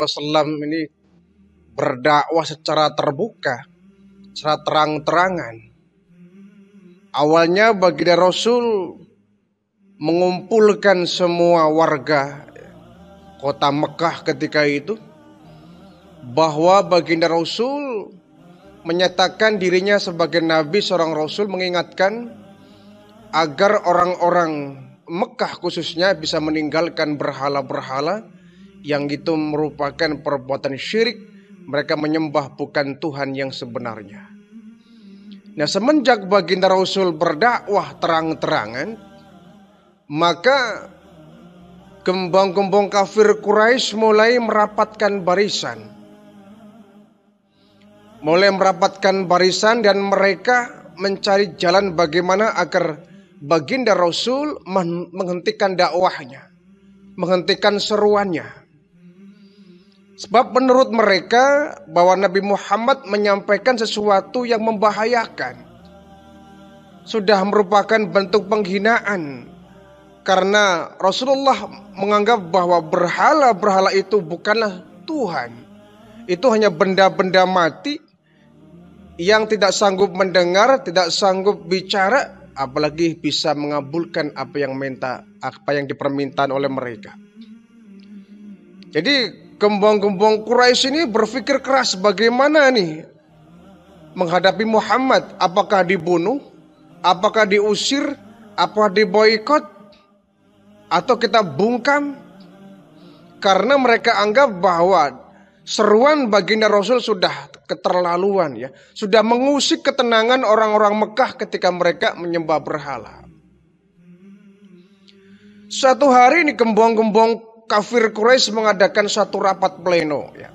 Wasallam ini berdakwah secara terbuka, secara terang-terangan. Awalnya baginda Rasul mengumpulkan semua warga kota Mekah ketika itu, bahwa baginda Rasul menyatakan dirinya sebagai nabi, seorang rasul, mengingatkan agar orang-orang Mekah khususnya bisa meninggalkan berhala-berhala yang itu merupakan perbuatan syirik. Mereka menyembah bukan Tuhan yang sebenarnya. Nah, semenjak baginda Rasul berdakwah terang-terangan, maka gembong-gembong kafir Quraisy mulai merapatkan barisan. Dan mereka mencari jalan bagaimana agar baginda Rasul menghentikan dakwahnya, menghentikan seruannya. Sebab menurut mereka bahwa Nabi Muhammad menyampaikan sesuatu yang membahayakan, sudah merupakan bentuk penghinaan, karena Rasulullah menganggap bahwa berhala-berhala itu bukanlah Tuhan. Itu hanya benda-benda mati yang tidak sanggup mendengar, tidak sanggup bicara, apalagi bisa mengabulkan apa yang dipermintaan oleh mereka. Jadi gembong-gembong Quraisy ini berpikir keras bagaimana nih menghadapi Muhammad. Apakah dibunuh, apakah diusir, apakah diboikot, atau kita bungkam? Karena mereka anggap bahwa seruan baginda Rasul sudah keterlaluan, ya, sudah mengusik ketenangan orang-orang Mekah ketika mereka menyembah berhala. Suatu hari ini gembong-gembong kafir Quraisy mengadakan satu rapat pleno, ya.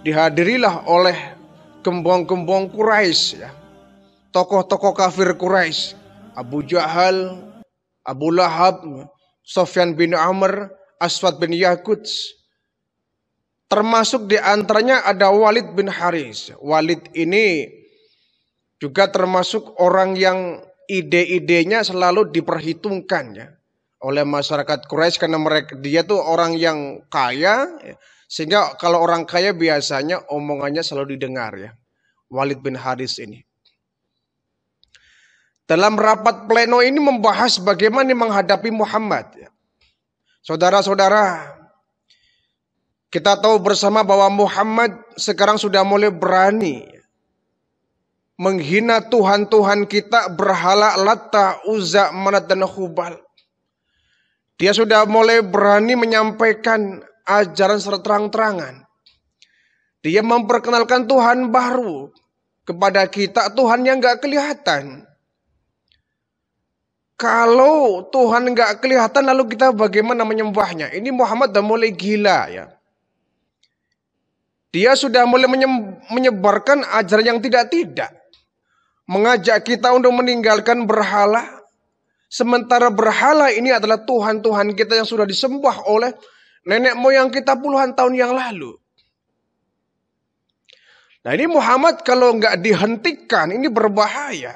Dihadirilah oleh gembong-gembong Quraisy, ya. Tokoh-tokoh kafir Quraisy, Abu Jahal, Abu Lahab, Sufyan bin Amr, Aswad bin Yaquts. Termasuk di antaranya ada Walid bin Haris. Walid ini juga termasuk orang yang ide-idenya selalu diperhitungkan, ya, oleh masyarakat Quraisy, karena dia tuh orang yang kaya, ya, sehingga kalau orang kaya biasanya omongannya selalu didengar, ya. Walid bin Haris ini dalam rapat pleno ini membahas bagaimana menghadapi Muhammad, ya. Saudara-saudara, kita tahu bersama bahwa Muhammad sekarang sudah mulai berani menghina Tuhan-Tuhan kita, berhala Latta, Uzza, Manat, dan Hubal. Dia sudah mulai berani menyampaikan ajaran secara terang-terangan. Dia memperkenalkan Tuhan baru kepada kita, Tuhan yang gak kelihatan. Kalau Tuhan gak kelihatan lalu kita bagaimana menyembahnya? Ini Muhammad sudah mulai gila, ya. Dia sudah mulai menyebarkan ajaran yang tidak-tidak. Mengajak kita untuk meninggalkan berhala. Sementara berhala ini adalah Tuhan-Tuhan kita yang sudah disembah oleh nenek moyang kita puluhan tahun yang lalu. Nah, ini Muhammad kalau nggak dihentikan ini berbahaya.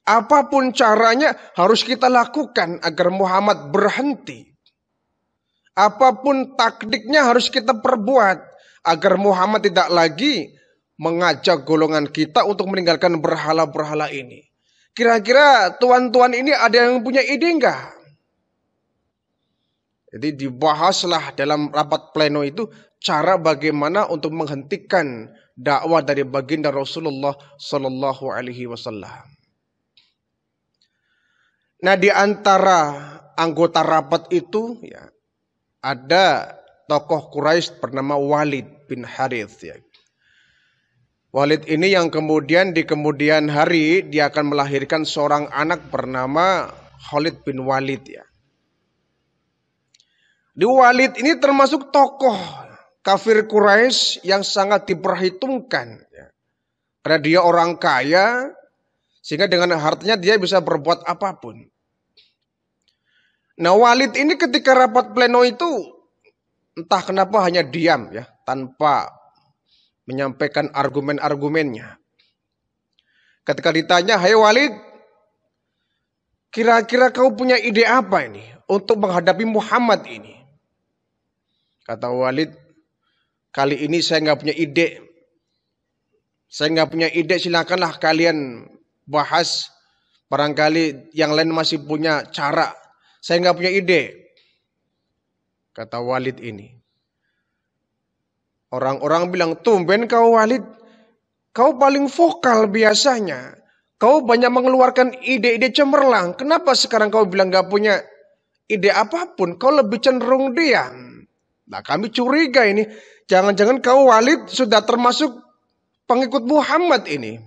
Apapun caranya harus kita lakukan agar Muhammad berhenti. Apapun taktiknya harus kita perbuat agar Muhammad tidak lagi mengajak golongan kita untuk meninggalkan berhala-berhala ini. Kira-kira tuan-tuan ini ada yang punya ide enggak? Jadi dibahaslah dalam rapat pleno itu cara bagaimana untuk menghentikan dakwah dari baginda Rasulullah Sallallahu Alaihi Wasallam. Nah, di antara anggota rapat itu, ya, ada tokoh Quraisy bernama Walid bin Harith, ya. Walid ini yang kemudian di kemudian hari dia akan melahirkan seorang anak bernama Khalid bin Walid, ya. Di Walid ini termasuk tokoh kafir Quraisy yang sangat diperhitungkan, ya. Karena dia orang kaya, sehingga dengan hartanya dia bisa berbuat apapun. Nah, Walid ini ketika rapat pleno itu entah kenapa hanya diam, ya, tanpa menyampaikan argumen-argumennya. Ketika ditanya, "Hai Walid, kira-kira kau punya ide apa ini untuk menghadapi Muhammad ini?" Kata Walid, Kali ini saya nggak punya ide. Saya nggak punya ide, silakanlah kalian bahas. Barangkali yang lain masih punya cara. Saya nggak punya ide, kata Walid ini. Orang-orang bilang, tumben kau Walid, kau paling vokal biasanya. Kau banyak mengeluarkan ide-ide cemerlang. Kenapa sekarang kau bilang gak punya ide apapun? Kau lebih cenderung diam. Nah, kami curiga ini. Jangan-jangan kau Walid sudah termasuk pengikut Muhammad ini.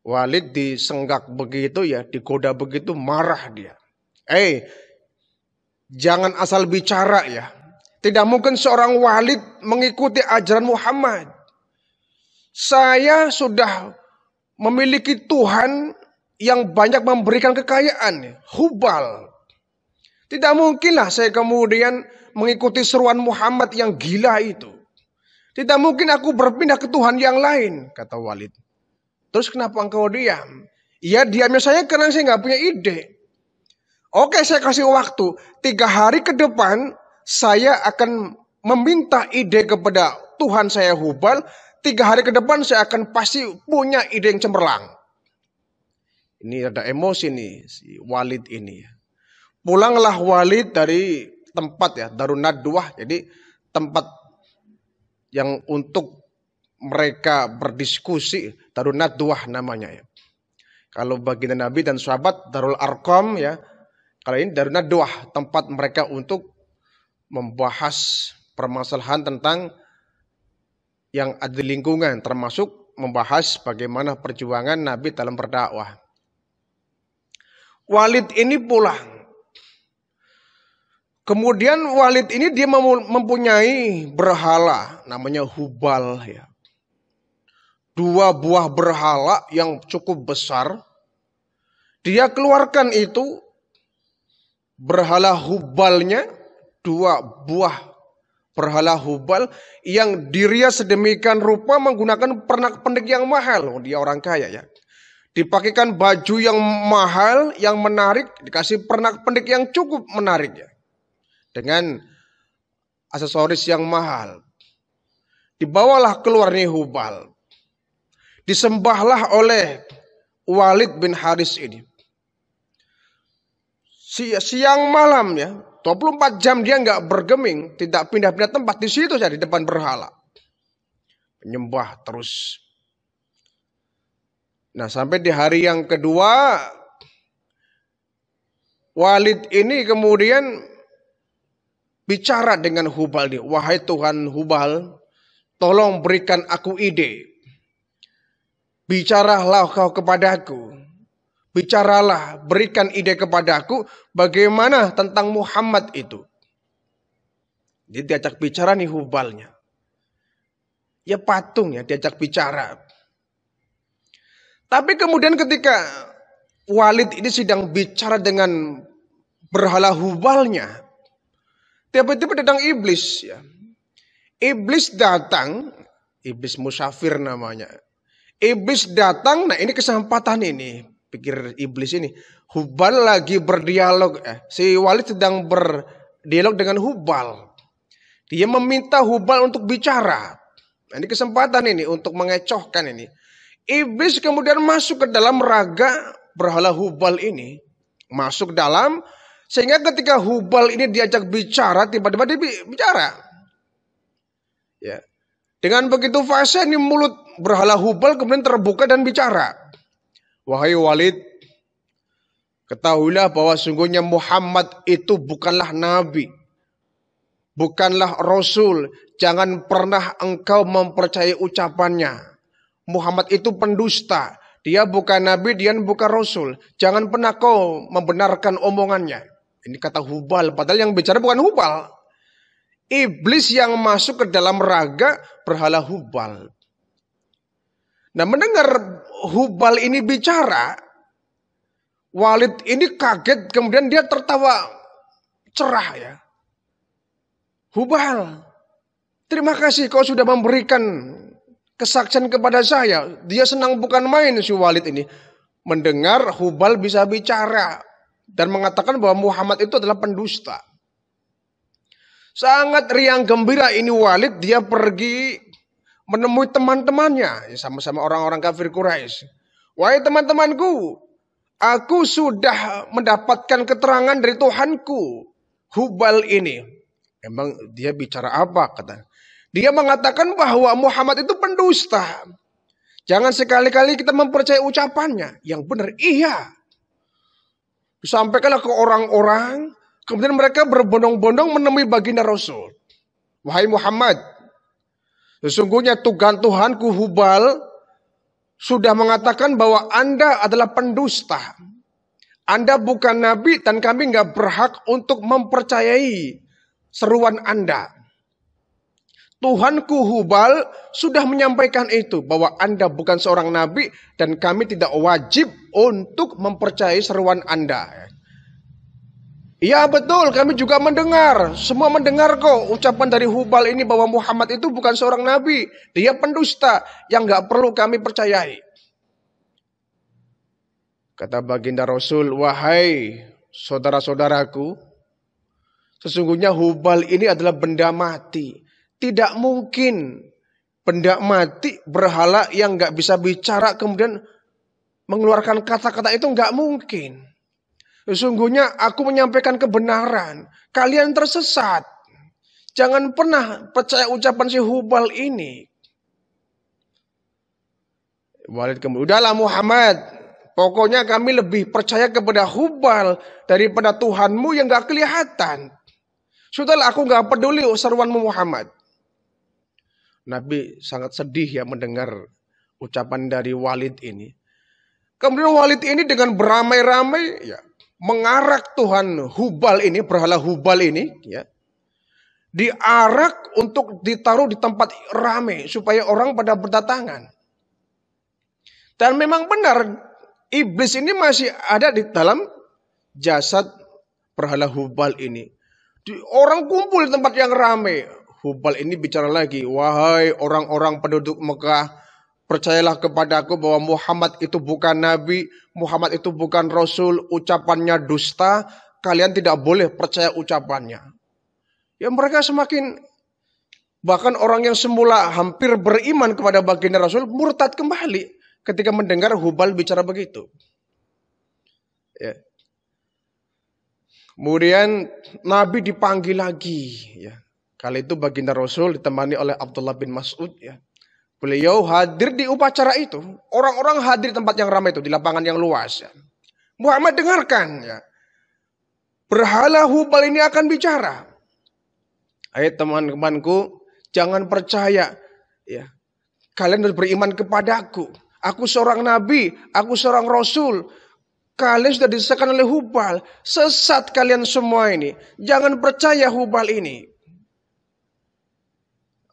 Walid disenggak begitu ya, digoda begitu, marah dia. Jangan asal bicara ya. Tidak mungkin seorang Walid mengikuti ajaran Muhammad. Saya sudah memiliki Tuhan yang banyak memberikan kekayaan. Hubal. Tidak mungkinlah saya kemudian mengikuti seruan Muhammad yang gila itu. Tidak mungkin aku berpindah ke Tuhan yang lain, kata Walid. Terus kenapa engkau diam? Ya diamnya saya karena saya nggak punya ide. Oke, saya kasih waktu 3 hari ke depan. Saya akan meminta ide kepada Tuhan saya Hubal. 3 hari ke depan saya akan pasti punya ide yang cemerlang. Ini ada emosi nih si Walid ini. Pulanglah Walid dari tempat ya, Darun Nadwah. Jadi tempat yang untuk mereka berdiskusi, Darun Nadwah namanya ya. Kalau baginda Nabi dan sahabat Darul Arqam ya. Kalau ini Darun Nadwah, tempat mereka untuk membahas permasalahan tentang yang ada di lingkungan, termasuk membahas bagaimana perjuangan Nabi dalam berdakwah. Walid ini pulang. Kemudian Walid ini dia mempunyai berhala namanya Hubal ya. 2 buah berhala yang cukup besar. Dia keluarkan itu berhala Hubalnya, 2 buah berhala Hubal yang dirias sedemikian rupa menggunakan pernak-pernik yang mahal. Dia orang kaya ya. Dipakaikan baju yang mahal, yang menarik, dikasih pernak-pernik yang cukup menarik ya. Dengan aksesoris yang mahal. Dibawalah keluar nih Hubal. Disembahlah oleh Walid bin Haris ini. Siang malam ya, 24 jam dia nggak bergeming, tidak pindah-pindah tempat, di situ saja di depan berhala. Menyembah terus. Nah, sampai di hari yang kedua Walid ini kemudian bicara dengan Hubal nih, wahai Tuhan Hubal, tolong berikan aku ide. Bicaralah kau kepadaku. Bicaralah, berikan ide kepadaku bagaimana tentang Muhammad itu. Dia diajak bicara nih Hubalnya. Ya patung ya diajak bicara. Tapi kemudian ketika Walid ini sedang bicara dengan berhala Hubalnya, tiba-tiba datang iblis ya. Iblis datang, iblis musafir namanya. Iblis datang, nah ini kesempatan ini, pikir iblis ini. Hubal lagi berdialog, si Walid sedang berdialog dengan Hubal. Dia meminta Hubal untuk bicara. Nah ini kesempatan ini untuk mengecohkan ini. Iblis kemudian masuk ke dalam raga berhala Hubal ini. Masuk dalam, sehingga ketika Hubal ini diajak bicara, tiba-tiba dia bicara. Ya. Dengan begitu fase ini mulut berhala Hubal kemudian terbuka dan bicara. Wahai Walid, ketahuilah bahwa sungguhnya Muhammad itu bukanlah nabi, bukanlah rasul. Jangan pernah engkau mempercayai ucapannya. Muhammad itu pendusta. Dia bukan nabi, dia bukan rasul. Jangan pernah kau membenarkan omongannya. Ini kata Hubal, padahal yang bicara bukan Hubal. Iblis yang masuk ke dalam raga berhala Hubal. Nah, mendengar Hubal ini bicara, Walid ini kaget, kemudian dia tertawa cerah ya. Hubal, terima kasih kau sudah memberikan kesaksian kepada saya. Dia senang bukan main si Walid ini. Mendengar Hubal bisa bicara dan mengatakan bahwa Muhammad itu adalah pendusta. Sangat riang gembira ini Walid, dia pergi menemui teman-temannya, sama-sama orang-orang kafir Quraisy. Wahai teman-temanku, aku sudah mendapatkan keterangan dari Tuhanku, Hubal ini. Emang dia bicara apa? Kata. Dia mengatakan bahwa Muhammad itu pendusta. Jangan sekali-kali kita mempercayai ucapannya. Yang benar, iya. Disampaikanlah ke orang-orang. Kemudian mereka berbondong-bondong menemui baginda Rasul. Wahai Muhammad, sesungguhnya Tuhanku Hubal sudah mengatakan bahwa Anda adalah pendusta. Anda bukan nabi dan kami nggak berhak untuk mempercayai seruan Anda. Tuhanku Hubal sudah menyampaikan itu, bahwa Anda bukan seorang nabi dan kami tidak wajib untuk mempercayai seruan Anda. Ya betul, kami juga mendengar. Semua mendengar kok ucapan dari Hubal ini bahwa Muhammad itu bukan seorang nabi. Dia pendusta yang gak perlu kami percayai. Kata baginda Rasul, wahai saudara-saudaraku, sesungguhnya Hubal ini adalah benda mati. Tidak mungkin benda mati, berhala yang gak bisa bicara kemudian mengeluarkan kata-kata itu gak mungkin. Sesungguhnya aku menyampaikan kebenaran. Kalian tersesat. Jangan pernah percaya ucapan si Hubal ini. Walid kemudian, udahlah Muhammad. Pokoknya kami lebih percaya kepada Hubal daripada Tuhanmu yang gak kelihatan. Sudahlah, aku gak peduli seruanmu Muhammad. Nabi sangat sedih ya mendengar ucapan dari Walid ini. Kemudian Walid ini dengan beramai-ramai ya, mengarak Tuhan Hubal ini, berhala Hubal ini, ya, diarak untuk ditaruh di tempat ramai supaya orang pada berdatangan. Dan memang benar, iblis ini masih ada di dalam jasad berhala Hubal ini. Orang kumpul di tempat yang ramai. Hubal ini bicara lagi, wahai orang-orang penduduk Mekah, percayalah kepadaku bahwa Muhammad itu bukan nabi, Muhammad itu bukan rasul, ucapannya dusta, kalian tidak boleh percaya ucapannya. Ya mereka semakin, bahkan orang yang semula hampir beriman kepada baginda Rasul, murtad kembali ketika mendengar Hubal bicara begitu. Ya. Kemudian Nabi dipanggil lagi. Ya. Kali itu baginda Rasul ditemani oleh Abdullah bin Mas'ud. Ya. Beliau hadir di upacara itu. Orang-orang hadir di tempat yang ramai itu, di lapangan yang luas. Ya. Muhammad dengarkan. Ya. Berhala Hubal ini akan bicara. Ayo teman-temanku, jangan percaya. Ya. Kalian harus beriman kepadaku. Aku seorang nabi, aku seorang rasul. Kalian sudah disesatkan oleh Hubal. Sesat kalian semua ini. Jangan percaya Hubal ini.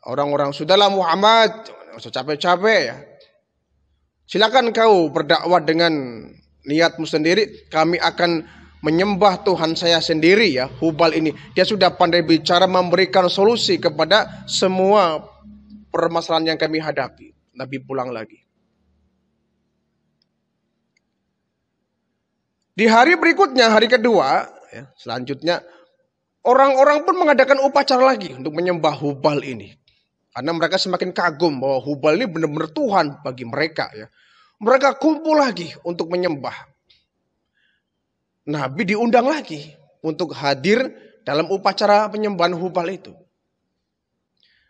Orang-orang, sudahlah Muhammad, usah capek-capek ya. Silakan kau berdakwah dengan niatmu sendiri. Kami akan menyembah Tuhan saya sendiri ya. Hubal ini, dia sudah pandai bicara, memberikan solusi kepada semua permasalahan yang kami hadapi. Nabi pulang lagi. Di hari berikutnya, hari kedua, ya, selanjutnya orang-orang pun mengadakan upacara lagi untuk menyembah Hubal ini. Karena mereka semakin kagum bahwa Hubal ini benar-benar Tuhan bagi mereka. Ya. Mereka kumpul lagi untuk menyembah. Nabi diundang lagi untuk hadir dalam upacara penyembahan Hubal itu.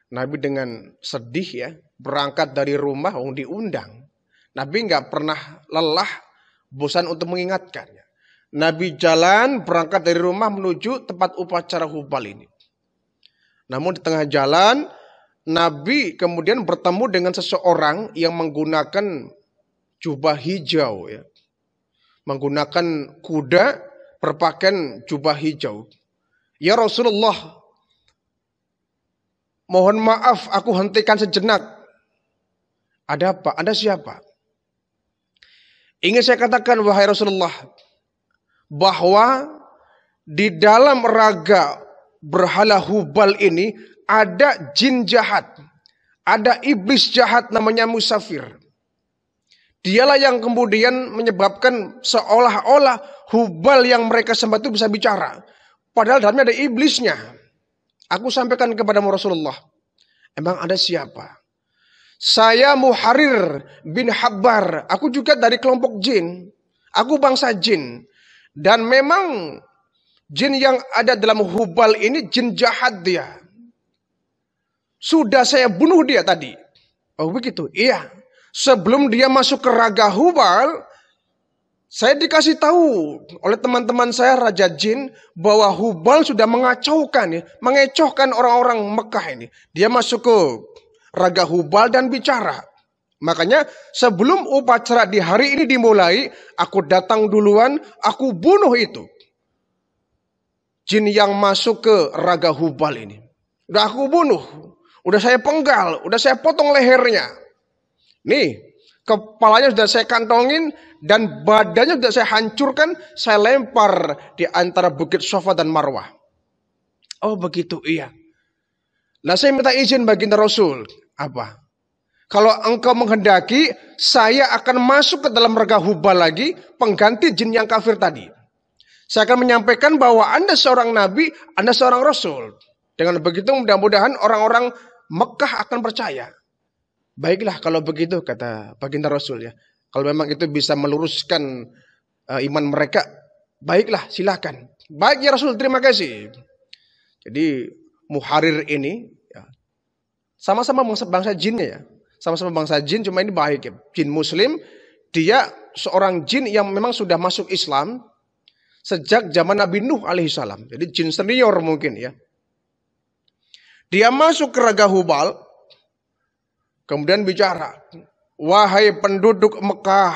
Nabi dengan sedih ya berangkat dari rumah, diundang. Nabi nggak pernah lelah, bosan untuk mengingatkannya. Nabi jalan berangkat dari rumah menuju tempat upacara Hubal ini. Namun di tengah jalan, Nabi kemudian bertemu dengan seseorang yang menggunakan jubah hijau, ya. Menggunakan kuda berpakaian jubah hijau. Ya Rasulullah, mohon maaf aku hentikan sejenak. Ada apa? Anda siapa? Ingin saya katakan wahai Rasulullah, bahwa di dalam raga berhala Hubal ini ada jin jahat, ada iblis jahat namanya Musafir. Dialah yang kemudian menyebabkan seolah-olah Hubal yang mereka sembah itu bisa bicara. Padahal dalamnya ada iblisnya. Aku sampaikan kepada Rasulullah, emang ada siapa? Saya Muharir bin Habbar. Aku juga dari kelompok jin. Aku bangsa jin. Dan memang jin yang ada dalam Hubal ini jin jahat dia. Sudah saya bunuh dia tadi. Oh begitu? Iya. Sebelum dia masuk ke raga Hubal, saya dikasih tahu oleh teman-teman saya Raja Jin bahwa Hubal sudah mengacaukan, mengecohkan orang-orang Mekah ini. Dia masuk ke raga Hubal dan bicara. Makanya sebelum upacara di hari ini dimulai, aku datang duluan, aku bunuh itu jin yang masuk ke raga Hubal ini. Udah aku bunuh, udah saya penggal, udah saya potong lehernya. Nih, kepalanya sudah saya kantongin dan badannya sudah saya hancurkan, saya lempar di antara bukit Safa dan Marwah. Oh begitu, iya. Nah saya minta izin baginda Rasul. Apa? Kalau engkau menghendaki, saya akan masuk ke dalam raga Hubal lagi, pengganti jin yang kafir tadi. Saya akan menyampaikan bahwa Anda seorang nabi, Anda seorang rasul. Dengan begitu mudah-mudahan orang-orang Mekah akan percaya. Baiklah kalau begitu, kata baginda Rasul ya. Kalau memang itu bisa meluruskan iman mereka, baiklah silakan. Baik ya Rasul, terima kasih. Jadi Muharir ini ya, sama-sama bangsa jinnya ya. Sama-sama bangsa jin, cuma ini baik ya. Jin muslim, dia seorang jin yang memang sudah masuk Islam sejak zaman Nabi Nuh alaihissalam. Jadi jin senior mungkin ya. Dia masuk ke raga Hubal, kemudian bicara, wahai penduduk Mekah,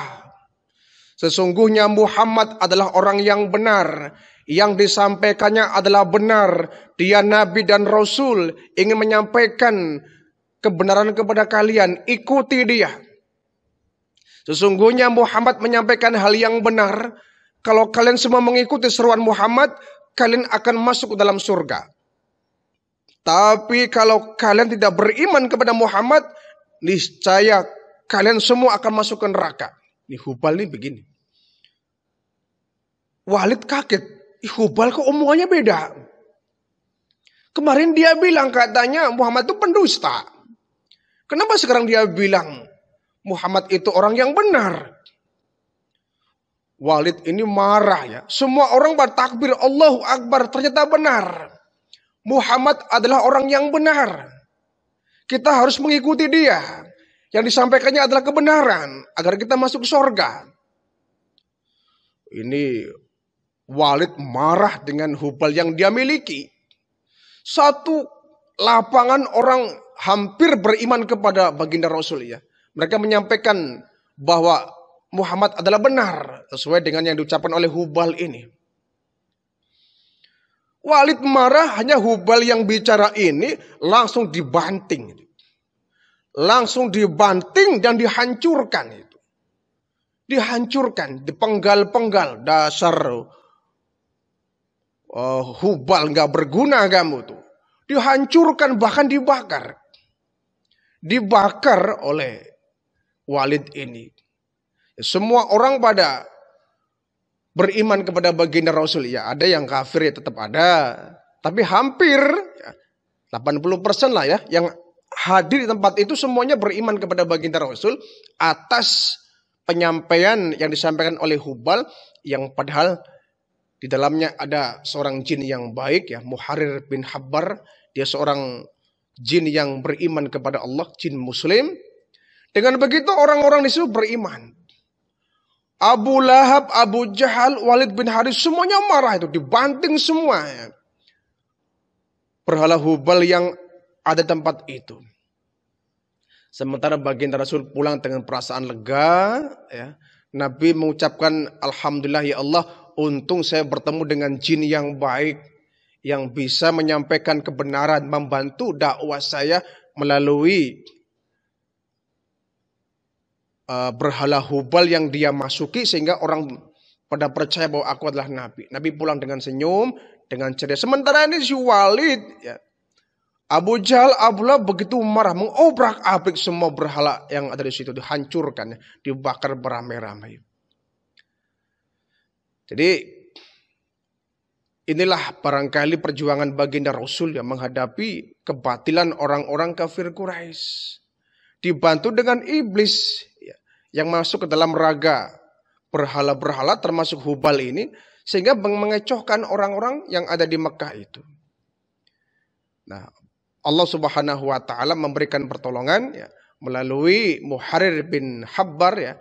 sesungguhnya Muhammad adalah orang yang benar, yang disampaikannya adalah benar. Dia nabi dan rasul, ingin menyampaikan kebenaran kepada kalian, ikuti dia. Sesungguhnya Muhammad menyampaikan hal yang benar. Kalau kalian semua mengikuti seruan Muhammad, kalian akan masuk ke dalam surga. Tapi kalau kalian tidak beriman kepada Muhammad, niscaya kalian semua akan masuk ke neraka. Ini Hubal ini begini. Walid kaget. Hubal kok omongannya beda. Kemarin dia bilang katanya Muhammad itu pendusta. Kenapa sekarang dia bilang Muhammad itu orang yang benar? Walid ini marah ya. Semua orang bertakbir Allahu Akbar, ternyata benar. Muhammad adalah orang yang benar. Kita harus mengikuti dia. Yang disampaikannya adalah kebenaran agar kita masuk surga. Ini Walid marah dengan Hubal yang dia miliki. Satu lapangan orang hampir beriman kepada baginda Rasul ya. Mereka menyampaikan bahwa Muhammad adalah benar sesuai dengan yang diucapkan oleh Hubal ini. Walid marah, hanya Hubal yang bicara ini langsung dibanting. Langsung dibanting dan dihancurkan itu. Dihancurkan, dipenggal-penggal. Dasar Hubal nggak berguna kamu tuh. Dihancurkan, bahkan dibakar. Dibakar oleh Walid ini. Semua orang pada beriman kepada baginda Rasul. Ya ada yang kafir ya tetap ada. Tapi hampir ya, 80% lah ya. Yang hadir di tempat itu semuanya beriman kepada baginda Rasul. Atas penyampaian yang disampaikan oleh Hubal. Yang padahal di dalamnya ada seorang jin yang baik ya. Muharir bin Habbar. Dia seorang jin yang beriman kepada Allah. Jin muslim. Dengan begitu orang-orang di situ beriman. Abu Lahab, Abu Jahal, Walid bin Harith semuanya marah itu. Dibanting semua. Ya. Berhala Hubal yang ada tempat itu. Sementara baginda Rasul pulang dengan perasaan lega. Ya. Nabi mengucapkan Alhamdulillah ya Allah. Untung saya bertemu dengan jin yang baik. Yang bisa menyampaikan kebenaran. Membantu dakwah saya melalui berhala Hubal yang dia masuki sehingga orang pada percaya bahwa aku adalah Nabi. Nabi pulang dengan senyum, dengan ceria. Sementara ini si Walid, ya, Abu Jahal, Abu Lahab begitu marah, mengobrak-abrik semua berhala yang ada di situ, dihancurkan, dibakar beramai-ramai. Jadi Inilah barangkali perjuangan baginda Rasul yang menghadapi kebatilan orang-orang kafir Quraisy. Dibantu dengan iblis ya, yang masuk ke dalam raga berhala-berhala termasuk Hubal ini. Sehingga mengecohkan orang-orang yang ada di Mekah itu. Nah, Allah Subhanahu wa taala memberikan pertolongan ya, melalui Muharir bin Habbar ya,